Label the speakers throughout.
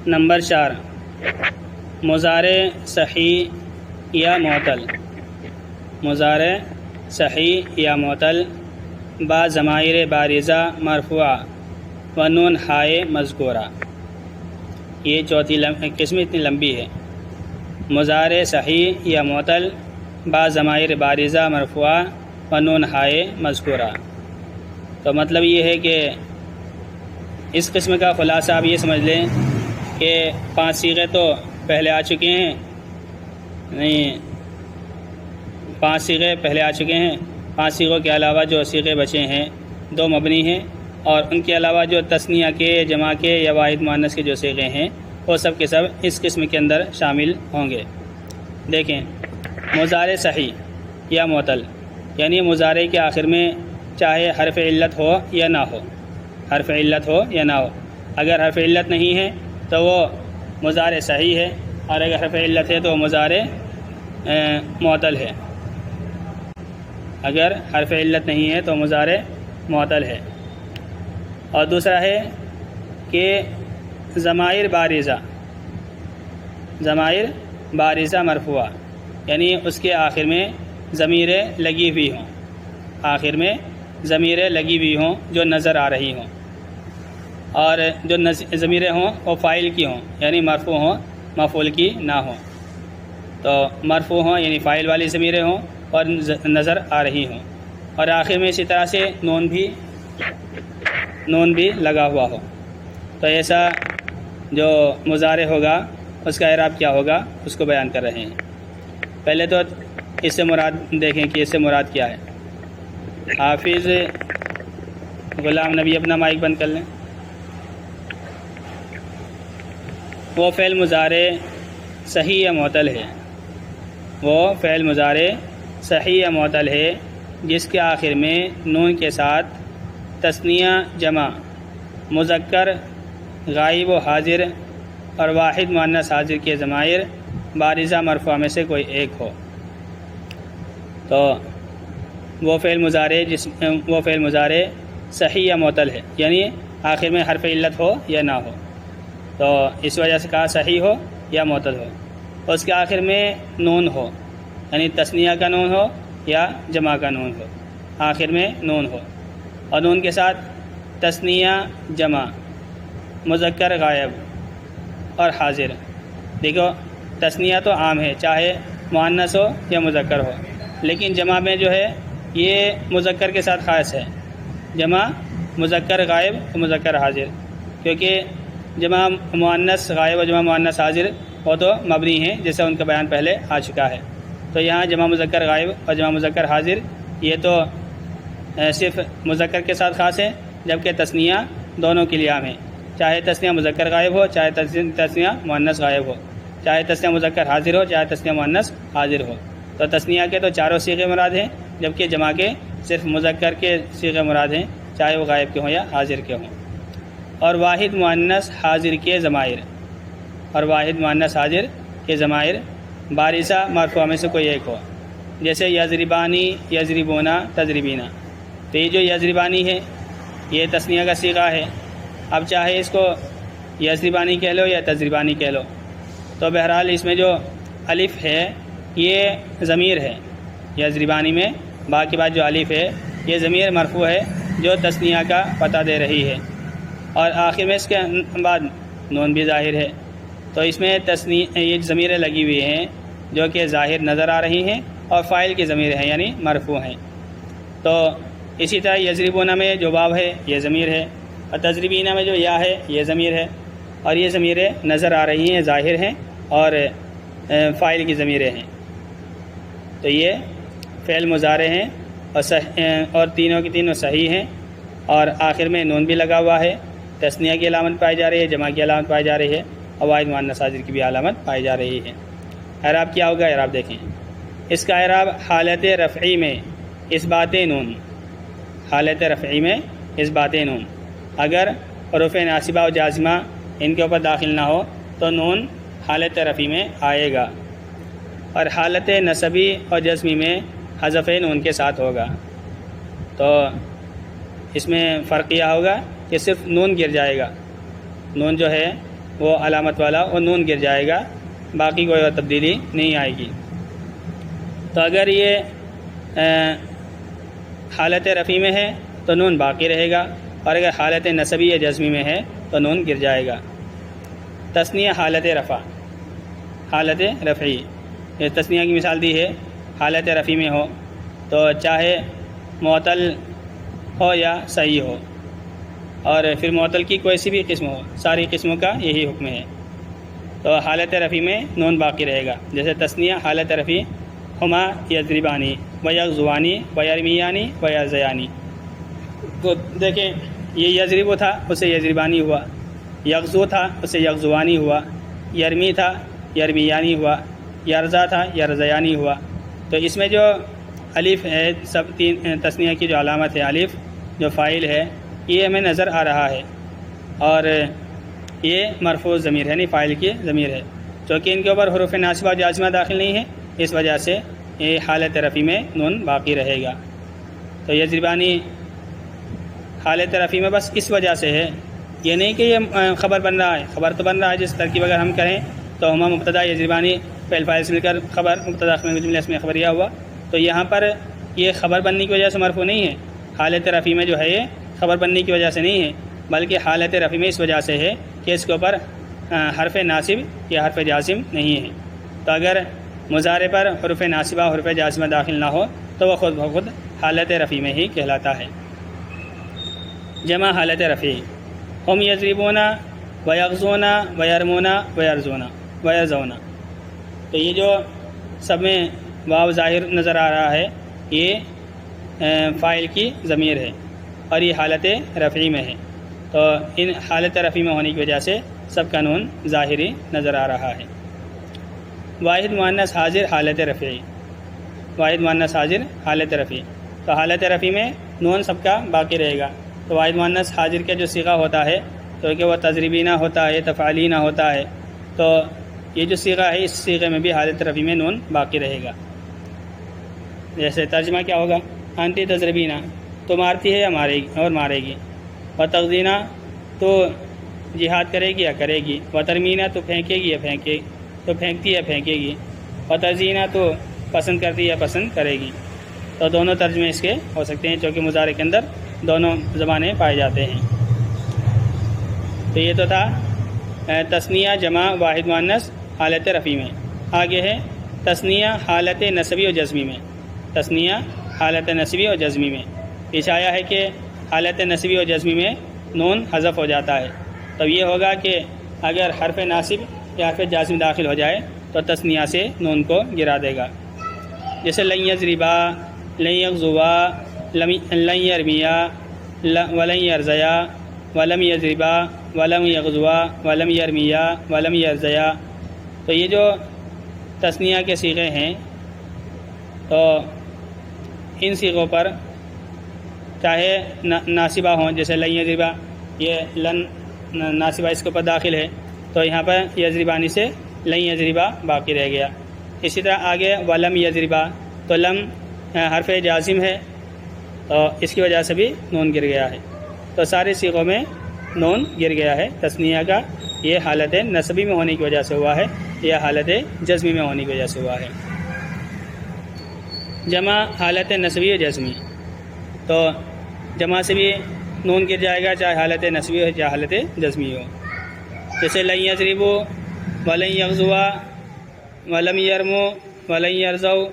Speaker 1: Number 4 مضارع صحیح یا معطل. مضارع صحیح یا معطل با ضمائر بارزہ مرفوعہ و نون ہائے مذکورہ. یہ چوتھی قسم اتنی لمبی ہے. مضارع صحیح یا معطل با ضمائر بارزہ مرفوعہ و نون ہائے مذکورہ. تو مطلب یہ ہے کہ اس قسم کا خلاصہ آپ یہ سمجھ لیں کہ 5 صیغے تو پہلے آ چکے ہیں، نہیں 5 صیغے پہلے آ چکے ہیں. 5 صیغوں کے علاوہ جو صیغے بچے ہیں 2 مبنی ہیں، اور ان کے علاوہ جو تثنیہ کے، جمع کے یا واحد مؤنث کے جو صیغے ہیں وہ سب کے سب اس قسم کے اندر شامل ہوں گے. دیکھیں مضارع صحیح یا معطل یعنی مضارع کے آخر میں چاہے حرف علت ہو یا نہ ہو، حرف علت ہو یا نہ ہو. اگر حرف علت نہیں ہے تو وہ مضارع صحیح ہے، اور اگر حرف علت ہے تو مضارع معطل ہے. اگر حرف علت نہیں ہے تو مضارع معطل ہے. اور دوسرا ہے کہ ضمائر بارزہ مرفوعہ یعنی اس کے آخر میں ضمیریں لگی ہوئی ہوں، آخر میں ضمیریں لگی ہوئی ہوں جو نظر آ رہی ہوں، اور جو ضمیریں ہوں وہ فاعل کی ہوں یعنی مرفوع ہوں، مفعول کی نہ ہوں. تو مرفوع ہوں یعنی فاعل والی ضمیریں ہوں اور نظر آ رہی ہوں، اور آخر میں اسی طرح سے نون بھی لگا ہوا ہو. تو ایسا جو مضارع ہوگا اس کا اعراب کیا ہوگا اس کو بیان کر رہے ہیں. پہلے تو اس سے مراد دیکھیں کہ اس سے مراد کیا ہے. حافظ غلام نبی اپنا مائک بند کر لیں. وہ فعل مضارع صحیح یا معطل ہے، وہ فعل مضارع صحیح یا معطل ہے جس کے آخر میں نون کے ساتھ تثنیہ، جمع، مذکر، غائب و حاضر اور واحد مؤنث حاضر کے ضمائر بارزہ مرفوعہ میں سے کوئی ایک ہو. تو وہ فعل مضارع صحیح یا معطل ہے یعنی آخر میں حرف علت ہو یا نہ ہو. تو اس وجہ سے کہا صحیح ہو یا معطل ہو. اس کے آخر میں نون ہو یعنی تثنیہ کا نون ہو یا جمع کا نون ہو، آخر میں نون ہو، اور نون کے ساتھ تثنیہ، جمع، مذکر، غائب اور حاضر. دیکھو تثنیہ تو عام ہے چاہے مؤنث ہو یا مذکر ہو، لیکن جمع میں جو ہے یہ مذکر کے ساتھ خاص ہے. جمع مذکر غائب و مذکر حاضر، کیونکہ جمع مؤنث غائب و جمع مؤنث حاضر وہ تو مبنی ہیں جیسے ان کا بیان پہلے آ چکا ہے. تو یہاں جمع مذکر غائب اور جمع مذکر حاضر یہ تو صرف مذکر کے ساتھ خاص ہے، جبکہ تثنیہ دونوں کے لیے عام ہے، چاہے تثنیہ مذکر غائب ہو، چاہے تثنیہ مؤنث غائب ہو، چاہے تثنیہ مذکر حاضر ہو، چاہے تثنیہ مؤنث حاضر ہو. تو تثنیہ کے تو چاروں صیغے مراد ہیں، جبکہ جمع کے صرف مذکر کے صیغے مراد ہیں، چاہے وہ غائب کے ہوں یا حاضر کے ہوں. اور واحد مؤنث حاضر کے ضمائر، اور واحد مؤنث حاضر کے ضمائر بارزہ مرفوعہ میں سے کوئی ایک ہو، جیسے یضربانی، یضربونا، تضربینا. تو یہ جو یضربانی ہے یہ تثنیہ کا صیغہ ہے. اب چاہے اس کو یضربانی کہہ لو یا تضربانی کہہ لو، تو بہرحال اس میں جو الف ہے یہ ضمیر ہے. یضربانی میں باقی بات جو الف ہے یہ ضمیر مرفوع ہے جو تثنیہ کا پتہ دے رہی ہے، اور آخر میں اس کے بعد نون بھی ظاہر ہے. تو اس میں یہ ضمیریں لگی ہوئی ہیں جو کہ ظاہر نظر آ رہی ہیں اور فاعل کی ضمیر ہیں یعنی مرفوع ہیں. تو اسی طرح یضربونا میں جو واو ہے یہ ضمیر ہے، اور تضربینا میں جو یا ہے یہ ضمیر ہے، اور یہ ضمیریں نظر آ رہی ہیں، ظاہر ہیں اور فاعل کی ضمیریں ہیں. تو یہ فعل مضارع ہیں اور تینوں کی تینوں صحیح ہیں، اور آخر میں نون بھی لگا ہوا ہے. تثنیہ کی علامت پائی جا رہی ہے، جمع کی علامت پائی جا رہی ہے، اور واحد مؤنث حاضر کی بھی علامت پائی جا رہی ہے. اعراب کیا ہوگا؟ اعراب دیکھیں. اس کا اعراب حالت رفعی میں اثبات نون، حالت رفعی میں اثبات نون. اگر حروف ناصبہ و جازمہ ان کے اوپر داخل نہ ہو تو نون حالت رفعی میں آئے گا، اور حالت نصبی اور جزمی میں حذف نون کے ساتھ ہوگا. تو اس میں فرق یہ ہوگا کہ صرف نون گر جائے گا، نون جو ہے وہ علامت والا وہ نون گر جائے گا، باقی کوئی اور تبدیلی نہیں آئے گی۔ تو اگر یہ حالت رفع میں ہے تو نون باقی رہے گا، اور اگر حالت نصبی یا جزمی میں ہے تو نون گر جائے گا۔ تثنیہ حالت رفع، حالت رفعی، یہ تثنیہ کی مثال دی ہے۔ حالت رفع میں ہو تو چاہے معطل ہو یا صحیح ہو، اور پھر معطل کی کوئی سی بھی قسم ہو، ساری قسموں کا یہی حکم ہے۔ تو حالت رفع میں نون باقی رہے گا، جیسے تثنیہ حالت رفع ہما یضربانی و یغزوانی و یرمیانی و یرزیانی۔ تو دیکھیں یہ یضرب تھا، اسے یضربانی ہوا، یغزو تھا، اسے یغزوانی ہوا، یرمی تھا، یرمیانی ہوا، یرزا تھا، یرزیانی ہوا۔ تو اس میں جو الف ہے، سب تین تثنیہ کی جو علامت ہے الف، جو فاعل ہے، یہ ہمیں نظر آ رہا ہے، اور یہ مرفوع ضمیر ہے، یعنی فاعل کی ضمیر ہے، چونکہ ان کے اوپر حروف ناصبہ و جازمہ داخل نہیں ہے، اس وجہ سے یہ حالت رفع میں نون باقی رہے گا۔ تو یضربانی حالت رفع میں بس اس وجہ سے ہے، یہ نہیں کہ یہ خبر بن رہا ہے، خبر تو بن رہا ہے، جس ترکیب اگر ہم کریں تو ہما مبتدا یضربانی فعل فاعل سے مل کر خبر مبتدا جملہ اس میں خبریہ ہوا، تو یہاں پر یہ خبر بننے کی وجہ سے مرفوع نہیں ہے، حالت رفع میں جو ہے یہ خبر بننے کی وجہ سے نہیں ہے، بلکہ حالت رفع میں اس وجہ سے ہے کہ اس کے اوپر حرف ناصب یا حرف جازم نہیں ہے۔ تو اگر مضارع پر حرف ناصبہ حرف جازمہ داخل نہ ہو تو وہ خود بخود حالت رفع میں ہی کہلاتا ہے۔ جمع حالت رفع، ہم یضربون و یغزون و یرمون و یرزون و یرزون۔ تو یہ جو سب میں واو ظاہر نظر آ رہا ہے، یہ فاعل کی ضمیر ہے، اور یہ حالت رفعی میں ہے، تو ان حالت رفعی میں ہونے کی وجہ سے سب کا نون ظاہری نظر آ رہا ہے۔ واحد مؤنث حاضر حالت رفعی، واحد مؤنث حاضر حالت رفعی، تو حالت رفعی میں نون سب کا باقی رہے گا۔ تو واحد مؤنث حاضر کا جو صیغہ ہوتا ہے تو کہ وہ تضریبینہ ہوتا ہے، تفعیلینہ ہوتا ہے، تو یہ جو صیغہ ہے اس صیغے میں بھی حالت رفعی میں نون باقی رہے گا۔ جیسے ترجمہ کیا ہوگا، انتی تضربینہ، تو مارتی ہے یا مارے گی اور مارے گی، و تغزینہ تو جہاد کرے گی یا کرے گی، و ترمینہ تو پھینکے گی یا پھینکتی ہے پھینکے گی، و تزینہ تو پسند کرتی یا پسند کرے گی۔ تو دونوں ترجمے اس کے ہو سکتے ہیں، چونکہ مضارع کے اندر دونوں زبانیں پائے جاتے ہیں۔ تو یہ تو تھا تثنیہ جمع واحد مؤنث حالت رفعی میں۔ آگے ہے تثنیہ حالت نصبی و جزمی میں، تثنیہ حالت نصبی و جزمی میں۔ پیچھے آیا ہے کہ حالت نصبی و جزمی میں نون حذف ہو جاتا ہے، تو یہ ہوگا کہ اگر حرف ناصب یا حرف جازم داخل ہو جائے تو تثنیہ سے نون کو گرا دے گا، جیسے لن یضربا، لن یغزوا، لن یرمیا، ولن یرزیا، ولم یضربا، ولم یغزوا، ولم یرمیا، ولم یرزیا۔ تو یہ جو تثنیہ کے صیغے ہیں، تو ان صیغوں پر چاہے ناصبہ ہوں، جیسے لن یضربا، یہ لن ناصبہ اس کے اوپر داخل ہے، تو یہاں پر یضربانی سے لن یضربا باقی رہ گیا۔ اسی طرح آگے ولم یضربا، تو لم حرف جازم ہے، تو اس کی وجہ سے بھی نون گر گیا ہے۔ تو سارے صیغوں میں نون گر گیا ہے تثنیہ کا، یہ حالت نصبی میں ہونے کی وجہ سے ہوا ہے یا حالت جزمی میں ہونے کی وجہ سے ہوا ہے۔ جمع حالت نصبی و جزمی، تو جمع سے بھی نون گر جائے گا، چاہے حالت نصبی ہو چاہے حالت جزمی ہو، جیسے لن یضربوا، ولن یغزوا، ولم یرموا، ولن یرزوا،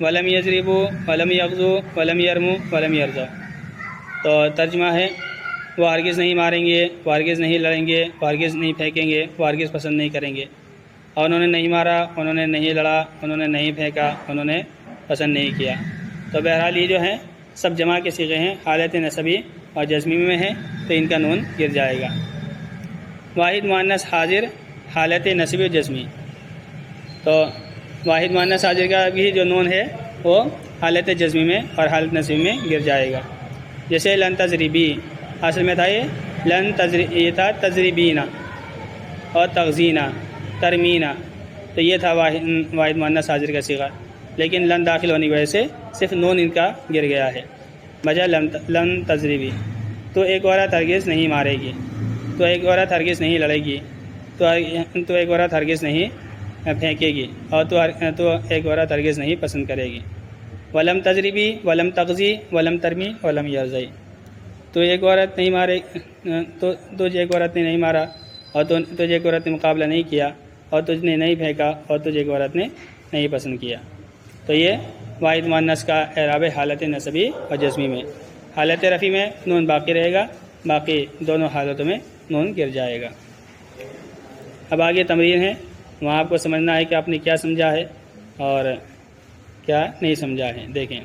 Speaker 1: ولم یضربوا، ولم یغزوا، ولم یرموا، ولم یرزوا۔ تو ترجمہ ہے وہ ہرگز نہیں ماریں گے، وہ ہرگز نہیں لڑیں گے، وہ ہرگز نہیں پھینکیں گے، وہ ہرگز پسند نہیں کریں گے، اور انہوں نے نہیں مارا، انہوں نے نہیں لڑا، انہوں نے نہیں پھینکا، انہوں نے پسند نہیں کیا۔ تو بہرحال یہ جو ہیں سب جمع کے صیغے ہیں، حالت نصبی اور جزمی میں ہیں، تو ان کا نون گر جائے گا۔ واحد مؤنث حاضر حالت نصبی و جزمی، تو واحد مؤنث حاضر کا بھی جو نون ہے وہ حالت جزمی میں اور حالت نصبی میں گر جائے گا، جیسے لن تضربی، اصل میں تھا یہ یہ تھا تضربینہ اور تغزینہ، ترمینہ، تو یہ تھا واحد مؤنث حاضر کا صیغہ، لیکن لن داخل ہونے کی وجہ سے صرف نون ان کا گر گیا ہے، بجائے لن تضربی، تو ایک عورت ہرگز نہیں مارے گی، تو ایک عورت ہرگز نہیں لڑے گی، تو ایک عورت ہرگز نہیں پھینکے گی اور تو ایک عورت ہرگز نہیں پسند کرے گی۔ ولم تجربی ولم تغزی ولم ترمی ولم یرزئی، تو ایک عورت نہیں مارے تو تجھے ایک عورت نے نہیں مارا اور تجھے ایک عورت نے مقابلہ نہیں کیا اور تجھ نے نہیں پھینکا اور تجھے ایک عورت نے نہیں پسند کیا۔ تو یہ واحد مؤنث کا اعراب حالت نسبی اور جزمی میں۔ حالت رفع میں نون باقی رہے گا، باقی دونوں حالتوں میں نون گر جائے گا۔ اب آگے تمرین ہے، وہاں آپ کو سمجھنا ہے کہ آپ نے کیا سمجھا ہے اور کیا نہیں سمجھا ہے۔ دیکھیں،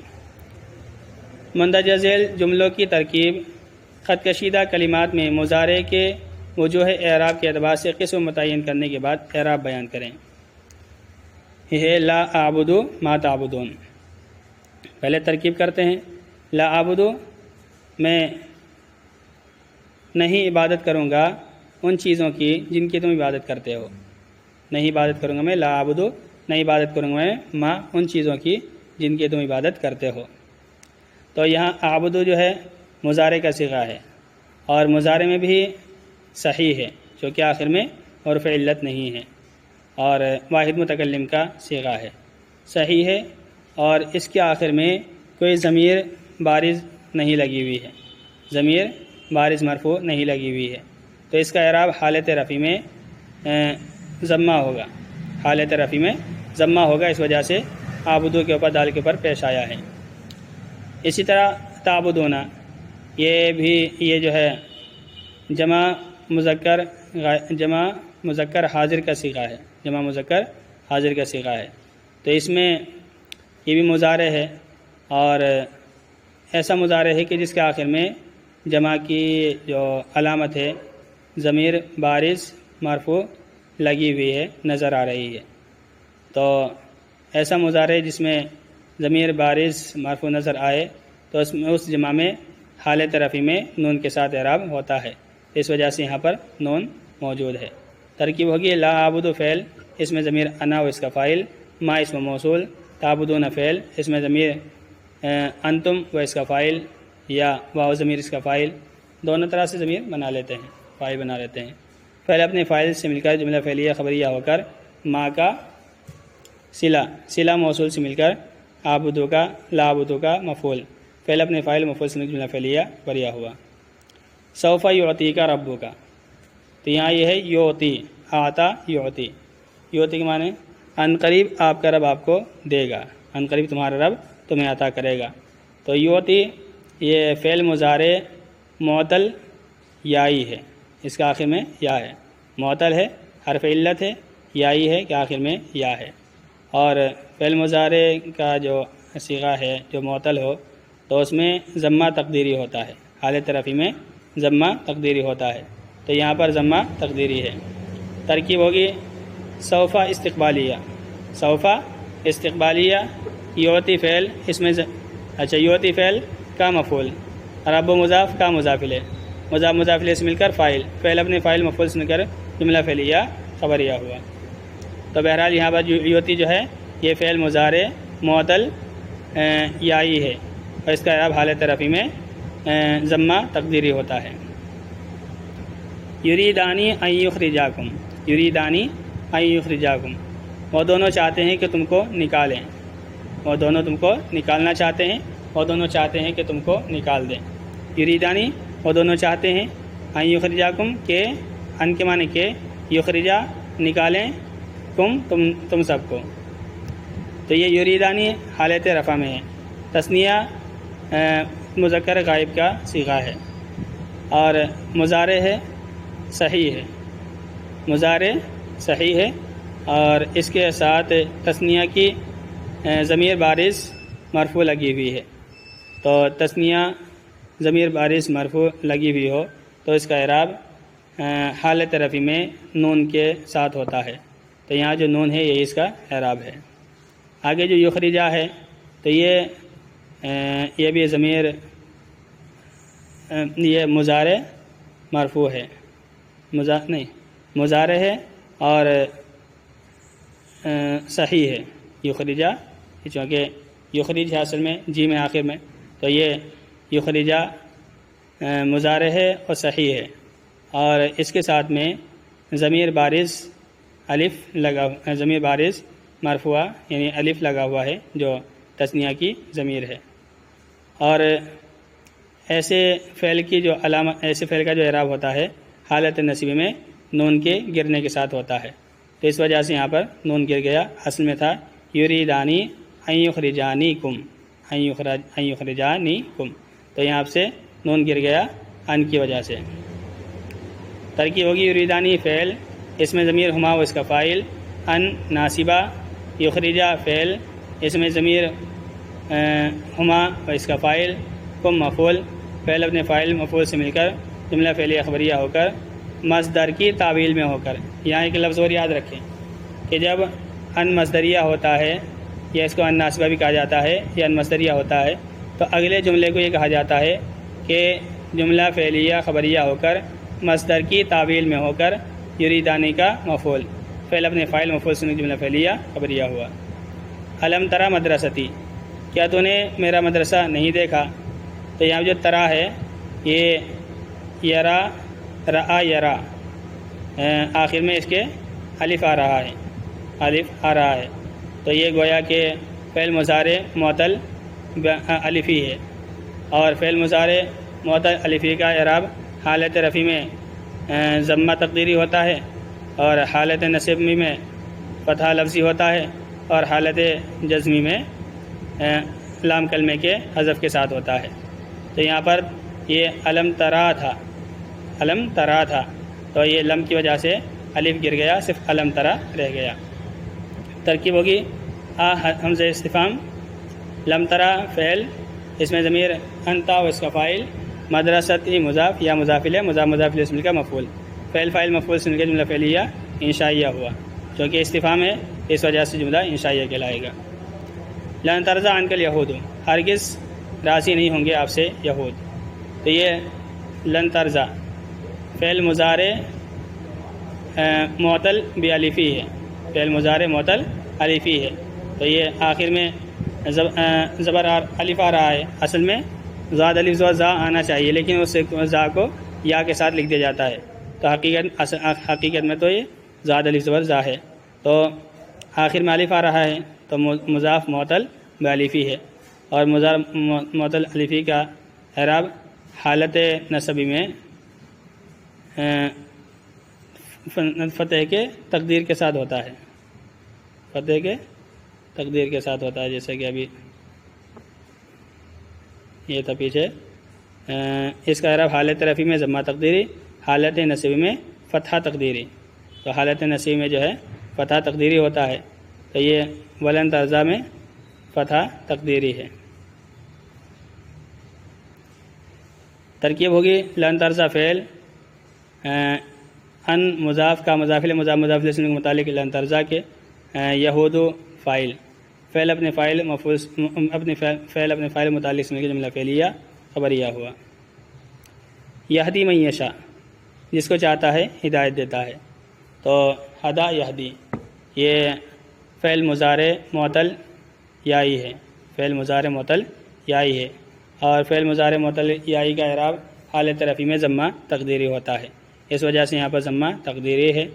Speaker 1: مندرجہ ذیل جملوں کی ترکیب خط کشیدہ کلمات میں مضارع کے وجوہ اعراب کے اعتبار سے قسم متعین کرنے کے بعد اعراب بیان کریں۔ یہ ہے لا اعبد ما تعبدون۔ پہلے ترکیب کرتے ہیں، لا اعبد میں نہیں عبادت کروں گا ان چیزوں کی جن کی تم عبادت کرتے ہو، نہیں عبادت کروں گا میں، لا اعبد نہیں عبادت کروں گا میں، ما ان چیزوں کی جن کی تم عبادت کرتے ہو۔ تو یہاں اعبد جو ہے مضارع کا صیغہ ہے اور مضارع میں بھی صحیح ہے جو کہ آخر میں حرف علت نہیں ہے اور واحد متکلم کا صیغہ ہے، صحیح ہے، اور اس کے آخر میں کوئی ضمیر بارز نہیں لگی ہوئی ہے، ضمیر بارز مرفوع نہیں لگی ہوئی ہے، تو اس کا اعراب حالت رفع میں ضمہ ہوگا، حالت رفع میں ضمہ ہوگا، اس وجہ سے عابدو کے اوپر دال کے اوپر پیش آیا ہے۔ اسی طرح تعبدون، یہ جو ہے جمع مذکر حاضر کا صیغہ ہے، جمع مذکر حاضر کا صیغہ ہے، تو اس میں یہ بھی مضارع ہے اور ایسا مضارع ہے کہ جس کے آخر میں جمع کی جو علامت ہے ضمیر بارز مرفوع لگی ہوئی ہے، نظر آ رہی ہے، تو ایسا مضارع جس میں ضمیر بارز مرفوع نظر آئے تو اس جمع میں حالت رفع میں نون کے ساتھ اعراب ہوتا ہے، اس وجہ سے یہاں پر نون موجود ہے۔ ترکیب ہوگی لا اعبد فعل، اس میں ضمیر انا و اس کا فاعل، ما اسم موصول، تعبدون فعل، اس میں ضمیر انتم و اس کا فاعل یا واو ضمیر اس کا فاعل، دونوں طرح سے ضمیر بنا لیتے ہیں، فاعل بنا لیتے ہیں۔ فعل اپنے فاعل سے مل کر جملہ فعلیہ خبریہ ہو کر ما کا صلہ موصول سے مل کر عابدو کا لا عابدو کا مفعول، فعل اپنے فاعل مفعول سے مل کر جملہ فعلیہ خبریہ ہوا۔ سوف یعطی کا ربو کا، تو یہاں یہ ہے یعطی، آتا یعطی، یعطی کے معنی ان قریب آپ کا رب آپ کو دے گا، ان قریب تمہارا رب تمہیں عطا کرے گا، تو یعطی یہ فعل مضارع معطل یائی ہے، اس کا آخر میں یا ہے، معطل ہے، حرف علت ہے، یائی ہے کہ آخر میں یا ہے، اور فعل مضارع کا جو صیغہ ہے جو معطل ہو تو اس میں ضمہ تقدیری ہوتا ہے، حالت رفع میں ضمہ تقدیری ہوتا ہے، تو یہاں پر ضمہ تقدیری ہے۔ ترکیب ہوگی سوف استقبالیہ، سوف استقبالیہ، یعطی فعل، اس میں یعطی فعل کا مفعول، رب و مضاف کا مضاف الیہ، مضاف الیہ سے مل کر فاعل، فعل اپنے فاعل مفعول سے مل کر جملہ فعلیہ خبریہ ہوا۔ تو بہرحال یہاں پر یعطی جو ہے یہ فعل مضارع معطل یائی ہے اور اس کا اعراب حالت رفع میں ضمہ تقدیری ہوتا ہے۔ یریدانی ان یخرجاکم، یریدانی ان یخرجاکم، وہ دونوں چاہتے ہیں کہ تم کو نکالیں، وہ دونوں تم کو نکالنا چاہتے ہیں، وہ دونوں چاہتے ہیں کہ تم کو نکال دیں۔ یریدانی وہ دونوں چاہتے ہیں، ان یخرجاکم کہ ان کے معنی کہ یخرجا نکالیں، تم سب کو، تو یہ یریدانی حالت رفع میں ہے، تثنیہ مذکر غائب کا صیغہ ہے اور مضارع ہے، صحیح ہے، مضارع صحیح ہے اور اس کے ساتھ تثنیہ کی ضمیر بارز مرفوع لگی ہوئی ہے، تو تثنیہ ضمیر بارز مرفوع لگی ہوئی ہو تو اس کا اعراب حالت رفع میں نون کے ساتھ ہوتا ہے، تو یہاں جو نون ہے یہ اس کا اعراب ہے۔ آگے جو یخرجا ہے تو یہ بھی ضمیر، یہ مضارع مرفوع ہے، مضارع ہے اور صحیح ہے یخرجا، چونکہ یخرج ہے اصل میں جی میں آخر میں، تو یہ یخرجا مضارع ہے اور صحیح ہے اور اس کے ساتھ میں ضمیر بارز الف لگا، ضمیر بارز مرفوع یعنی الف لگا ہوا ہے جو تثنیہ کی ضمیر ہے، اور ایسے فعل کی جو علامت، ایسے فعل کا جو اعراب ہوتا ہے حالت نصبی میں نون کے گرنے کے ساتھ ہوتا ہے، تو اس وجہ سے یہاں پر نون گر گیا، اصل میں تھا یریدانی ان یخرجانیکم، ان یخرجانیکم، تو یہاں سے نون گر گیا ان کی وجہ سے۔ ترکیب ہوگی یریدانی فعل، اس میں ضمیر ہما و اس کا فاعل، ان ناصبہ، یخرجا فعل، اس میں ضمیر ہما و اس کا فاعل، کم مفعول، فعل اپنے فاعل مفعول سے مل کر جملہ فعلیہ خبریہ ہو کر مصدر کی تعویل میں ہو کر۔ یہاں ایک لفظ اور یاد رکھیں کہ جب ان مصدریہ ہوتا ہے یا اس کو ان ناصبہ بھی کہا جاتا ہے یا ان مصدریہ ہوتا ہے تو اگلے جملے کو یہ کہا جاتا ہے کہ جملہ فعلیہ خبریہ ہو کر مصدر کی تعویل میں ہو کر یریدانی کا مفعول، فعل اپنے فاعل مفعول سے جملہ فعلیہ خبریہ ہوا۔ الم ترى مدرستی، کیا تو نے میرا مدرسہ نہیں دیکھا؟ تو یہاں جو ترا ہے یہ یرا، رآ یرا، آخر میں اس کے الف آ رہا ہے، الف آ رہا ہے، تو یہ گویا کہ فعل مضارع معطل الفی ہے، اور فعل مضارع معطل الفی کا اعراب حالت رفع میں ضمہ تقدیری ہوتا ہے، اور حالت نصبی میں فتحہ لفظی ہوتا ہے، اور حالت جزمی میں لام کلمے کے حذف کے ساتھ ہوتا ہے۔ تو یہاں پر یہ علم ترا تھا، علم ترا تھا، تو یہ لم کی وجہ سے الف گر گیا، صرف علم ترا رہ گیا۔ ترکیب ہوگی حمزہ استفہام، لم ترا فعل، اس میں ضمیر انتا و اس کا فاعل، مدرستی مضاف یا مضاف الیہ، مضاف الیہ سے مل کر مفعول، فعل فاعل مفعول سے مل کر جملہ فعلیہ انشائیہ ہوا، چونکہ استفہام ہے اس وجہ سے جملہ انشائیہ کہلائے گا۔ لن ترضی عنک الیہود، ہرگز راضی نہیں ہوں گے آپ سے یہود، تو یہ لن ترضی فعل مضارع معطل بالفی ہے، فعل مضارع معطل الفی ہے، تو یہ آخر میں زبر الف آ رہا ہے، اصل میں زاد الف زا آنا چاہیے، لیکن اس زا کو یا کے ساتھ لکھ دیا جاتا ہے، تو حقیقت میں تو یہ زاد الف زبر زا ہے، تو آخر میں الف آ رہا ہے، تو مضاف معطل بالفی ہے، اور مضاف معطل الفی کا اعراب حالت نصبی میں فتح کے تقدیر کے ساتھ ہوتا ہے، فتح کے تقدیر کے ساتھ ہوتا ہے، جیسے کہ ابھی یہ تھا پیچھے، اس کا اعراب حالت رفع میں ضمہ تقدیری، حالت نصبی میں فتحہ تقدیری، تو حالت نصبی میں جو ہے فتحہ تقدیری ہوتا ہے، تو یہ ولن ترضی میں فتحہ تقدیری ہے۔ ترکیب ہوگی لن ترضی فعل، ان مضاف کا مضاف الیہ مضاف الیہ کے متعلق لن ترضی کے، یہود فاعل، فعل اپنے فاعل مفعول فعل اپنے فاعل متعلق سے جملہ فعلیہ خبریہ ہوا۔ یہدی من یشاء، جس کو چاہتا ہے ہدایت دیتا ہے، تو ہدا یہدی یہ فعل مضارع معطل یائی ہے، فعل مضارع معطل یائی ہے، اور فعل مضارع معطل یائی کا اعراب حالت رفع میں ضمہ تقدیری ہوتا ہے، اس وجہ سے یہاں پر ضمہ تقدیری ہے۔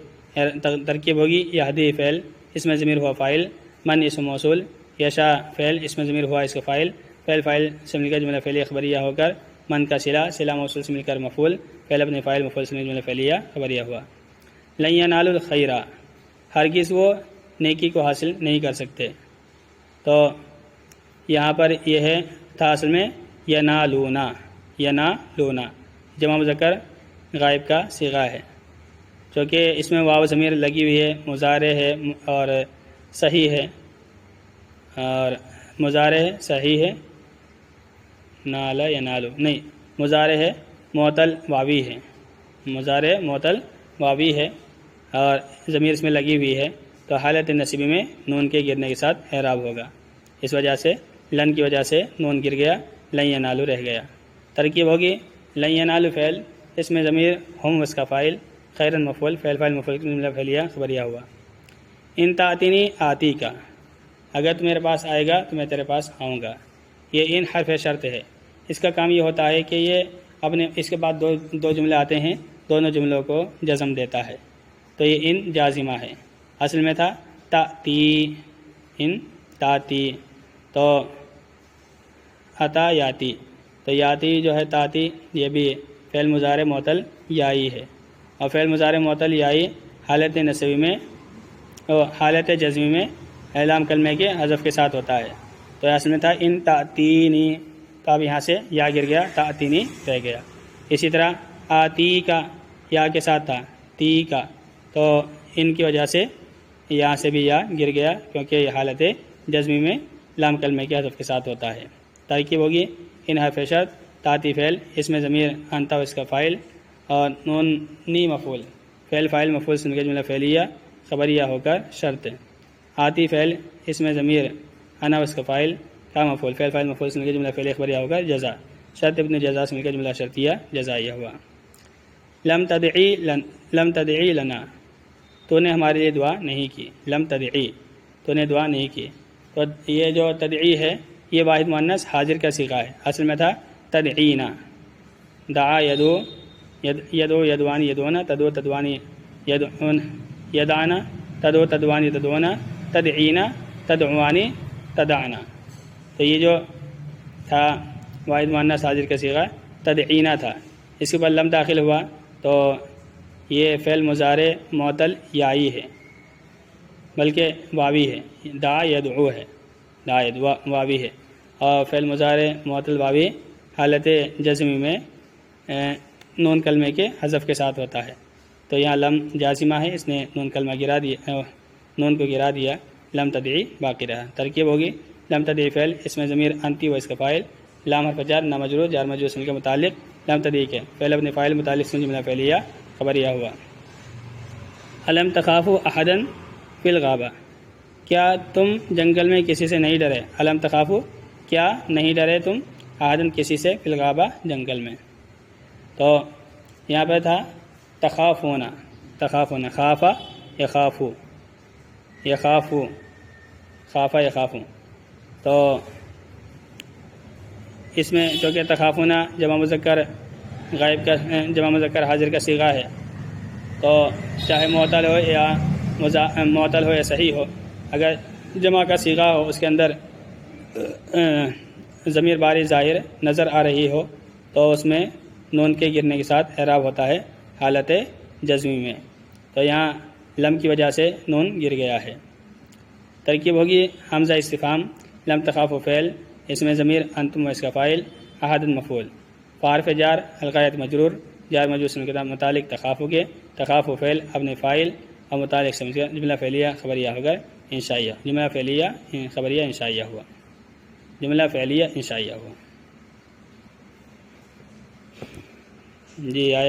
Speaker 1: ترکیب ہوگی یہدی فعل، اس میں ضمیر ہوا فاعل، من اسم موصول، یشاء فعل، اس میں ضمیر ہوا اس کا فاعل، فعل فاعل سے مل کر جملہ فعلیہ خبریہ ہو کر من کا صلہ موصول سے مل کر مفعول، فعل اپنے فاعل مفعول سے مل کر جملہ فعلیہ خبریہ ہوا۔ لن ینالوا الخیر، ہرگز وہ نیکی کو حاصل نہیں کر سکتے، تو یہاں پر یہ ہے تھا اصل میں ینالونا، ینالونا جمع مذکر غائب کا صیغہ ہے، چونکہ اس میں واو ضمیر لگی ہوئی ہے، مضارع ہے اور صحیح ہے، اور مضارع ہے صحیح ہے، نالا ینالو نہیں، مضارع ہے معطل واوی ہے، مضارع معطل واوی ہے، اور ضمیر اس میں لگی ہوئی ہے، تو حالت نصبی میں نون کے گرنے کے ساتھ اعراب ہوگا، اس وجہ سے لن کی وجہ سے نون گر گیا، لن ینالو رہ گیا۔ ترکیب ہوگی لن ینالو فعل، اس میں ضمیر ہم اس کا فاعل، خیرن مفعول، فعل فاعل مفعول جملہ فعلیہ خبریہ ہوا۔ ان تعطینی آتی کا، اگر تو میرے پاس آئے گا تو میں تیرے پاس آؤں گا، یہ ان حرف شرط ہے، اس کا کام یہ ہوتا ہے کہ یہ اپنے اس کے بعد دو جملے آتے ہیں، دونوں جملوں کو جزم دیتا ہے، تو یہ ان جازمہ ہے، اصل میں تھا تاتی، ان تاتی، تو عطا یاتی، تو یاتی جو ہے تاتی یہ بھی فعل مضارع معطل یائی ہے، اور فعل مضارع معطل یائی حالت نصبی میں اور حالت جزمی میں اعلام کلمے کے حذف کے ساتھ ہوتا ہے، تو اصل میں تھا ان تاتینی، تو اب یہاں سے یا گر گیا، تاتینی رہ گیا۔ اسی طرح آتی کا یا کے ساتھ تھا تی کا، تو ان کی وجہ سے یہاں سے بھی یا گر گیا، کیونکہ یہ حالت جزمی میں لام کلمے کے حذف کے ساتھ ہوتا ہے۔ ترکیب ہوگی ان حرف شرط، تاتی فعل، اس میں ضمیر انت و اس کا فاعل، اور نون نی مفعول، فعل فاعل مفعول سن کے جملہ فعلیہ خبریہ ہو کر شرط، آتی فعل، اس میں ضمیر انا و اس کا فاعل کا مفعول، فعل فاعل مفعول سن کے جملہ فعلیہ خبریہ ہو کر جزا، شرط ابن جزا سن کے جملہ شرطیہ جزائیہ ہوا۔ لم تدعی لنا، تو نے ہمارے لیے دعا نہیں کی، لم تدعی، تو نے دعا نہیں کی، تو یہ جو تدعی ہے یہ واحد مؤنث حاضر کا صیغہ ہے، اصل میں تھا تدعینا، دعا یدعو، یدعو یدعوانی یدعونا، تدعو تدعوانی یدعون یدعنا، تدعو تدعوانی تدعونا، تدعینا تدعوانی تدعنا، تو یہ جو تھا واحد مؤنث حاضر کا صیغہ تدعینا تھا، اس کے بعد لم داخل ہوا تو یہ فعل مضارع معطل یائی ہے، بلکہ واوی ہے، دعا یدعو ہے، دعا یدعو واوی ہے، اور فعل مضارع معطل واوی حالت جزمی میں نون کلمے کے حذف کے ساتھ ہوتا ہے، تو یہاں لم جازمہ ہے، اس نے نون کلمہ گرا دیا، نون کو گرا دیا، لم تدعی باقی رہا۔ ترکیب ہوگی لم تدعی فعل، اس میں ضمیر انتی و اس کا فاعل، لام حرف جر نامجرور، جار مجرور سن کے متعلق، لم تدعی کے فعل اپنے فاعل متعلق سن جملہ فعلیہ خبریہ ہوا۔ الم تخافوا احدا فی الغابہ، کیا تم جنگل میں کسی سے نہیں ڈرے، الم تخافوا، کیا نہیں ڈرے تم، احدن کسی سے، فی الغابہ جنگل میں، تو یہاں پہ تھا تخافونا، تخافونا، خافا یخافو، یخافو، خافا یخافو، تو اس میں چونکہ تخافونا جمع مذکر غائب کا، جمع مذکر حاضر کا صیغہ ہے، تو چاہے معطل ہو یا معطل ہو یا صحیح ہو، اگر جمع کا صیغہ ہو اس کے اندر ضمیر باری ظاہر نظر آ رہی ہو تو اس میں نون کے گرنے کے ساتھ اعراب ہوتا ہے حالت جزمی میں، تو یہاں لم کی وجہ سے نون گر گیا ہے۔ ترکیب ہوگی حمزہ استفہام، لم تخافوا فعل، اس میں ضمیر انتم و اس کا فاعل، احد مفعول، فارف جار الغایت مجرور، جار مجرور سے متعلق تخافوا کے، تخافوا فعل اپنے فاعل اور متعلق سے جملہ فعلیہ خبریہ ہو کر انشائیہ، جملہ فعلیہ خبریہ انشائیہ ہوا، جملہ فعلیہ انشائیہ ہوا۔ جی آیا